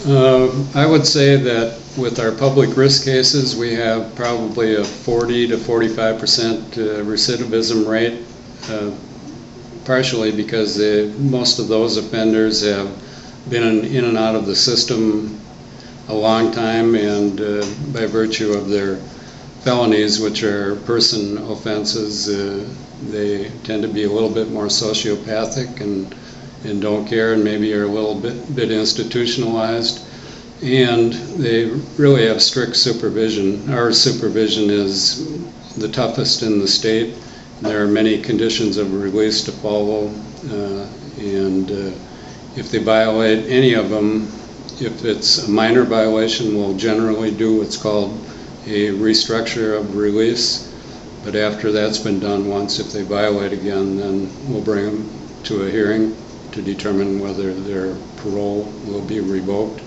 I would say that with our public risk cases, we have probably a 40 to 45% recidivism rate, partially because most of those offenders have been in and out of the system a long time, and by virtue of their felonies, which are person offenses, they tend to be a little bit more sociopathic and don't care, and maybe are a little bit institutionalized, and they really have strict supervision. Our supervision is the toughest in the state. There are many conditions of release to follow, and if they violate any of them, if it's a minor violation, we'll generally do what's called a restructure of release, but after that's been done once, if they violate again, then we'll bring them to a hearing to determine whether their parole will be revoked.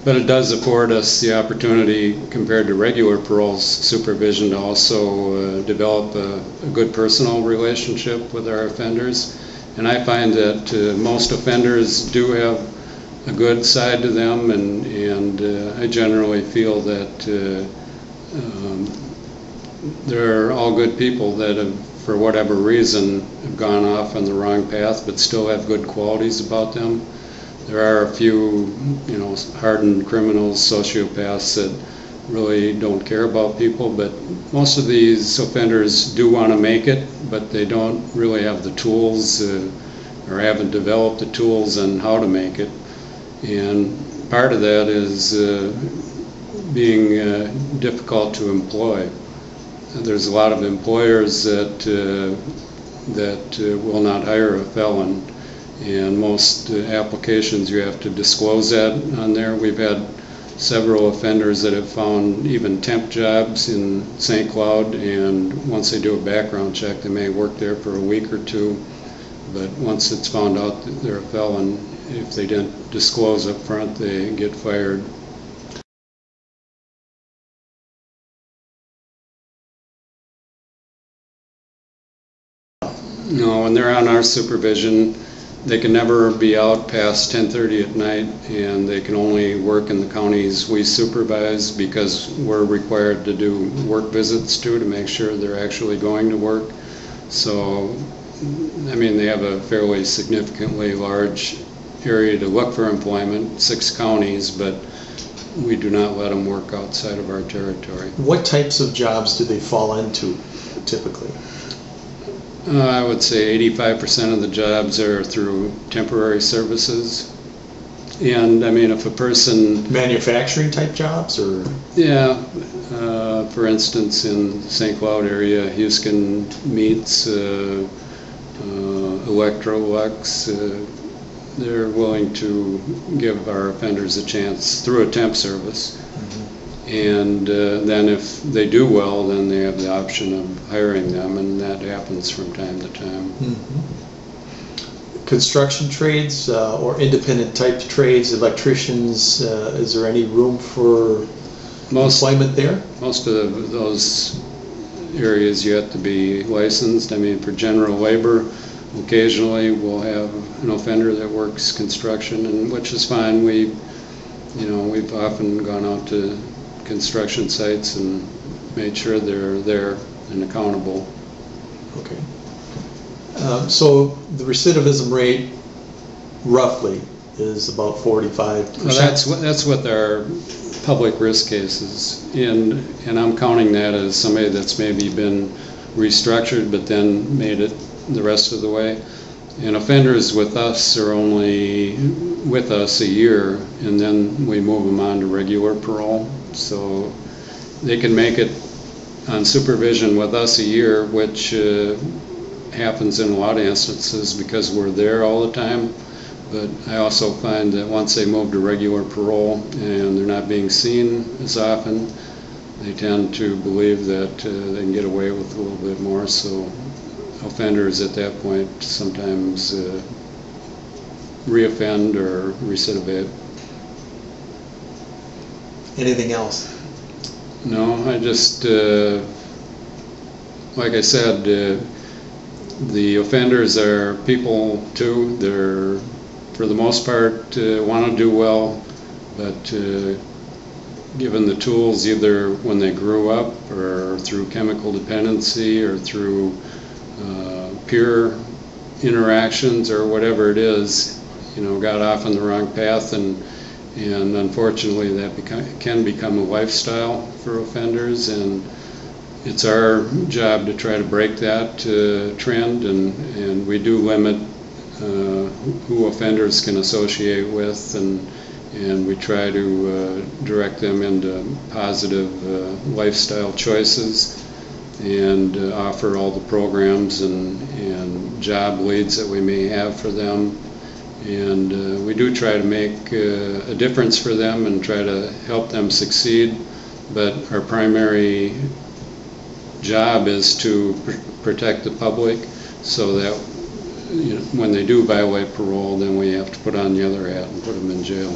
But it does afford us the opportunity, compared to regular parole supervision, to also develop a good personal relationship with our offenders. And I find that most offenders do have a good side to them, and I generally feel that they're all good people that have, for whatever reason, have gone off on the wrong path but still have good qualities about them. There are a few, hardened criminals, sociopaths that really don't care about people, but most of these offenders do want to make it, but they don't really have the tools or haven't developed the tools on how to make it. And part of that is being difficult to employ. There's a lot of employers that will not hire a felon, and most applications you have to disclose that on there. We've had several offenders that have found even temp jobs in St. Cloud, and once they do a background check, they may work there for a week or two, but once it's found out that they're a felon, if they didn't disclose up front, they get fired. When they're on our supervision, they can never be out past 10:30 at night, and they can only work in the counties we supervise, because we're required to do work visits too, to make sure they're actually going to work. So, they have a fairly significantly large area to look for employment, 6 counties, but we do not let them work outside of our territory. What types of jobs do they fall into typically? I would say 85% of the jobs are through temporary services. And if a person... Manufacturing type jobs, or? Yeah. For instance, in the St. Cloud area, Houston Meats, Electrolux, they're willing to give our offenders a chance through a temp service. And then if they do well, then they have the option of hiring them, and that happens from time to time. Construction trades or independent type trades, electricians, is there any room for employment there? Most of those areas you have to be licensed. For general labor, occasionally we'll have an offender that works construction, and which is fine. We've often gone out to construction sites and made sure they're there and accountable. Okay. So the recidivism rate roughly is about 45%. Well, that's with our public risk cases, and I'm counting that as somebody that's maybe been restructured but then made it the rest of the way. And offenders with us are only with us a year, and then we move them on to regular parole. So they can make it on supervision with us a year, which happens in a lot of instances because we're there all the time. But I also find that once they move to regular parole and they're not being seen as often, they tend to believe that they can get away with a little bit more. So offenders at that point sometimes reoffend or recidivate. Anything else? No, I just, like I said, The offenders are people too. They're, for the most part, want to do well, but given the tools, either when they grew up or through chemical dependency or through peer interactions or whatever it is, got off on the wrong path, and unfortunately that can become a lifestyle for offenders, and it's our job to try to break that trend, and we do limit who offenders can associate with, and we try to direct them into positive lifestyle choices, and offer all the programs and job leads that we may have for them. And we do try to make a difference for them and try to help them succeed, but our primary job is to protect the public, so that when they do violate parole, then we have to put on the other hat and put them in jail.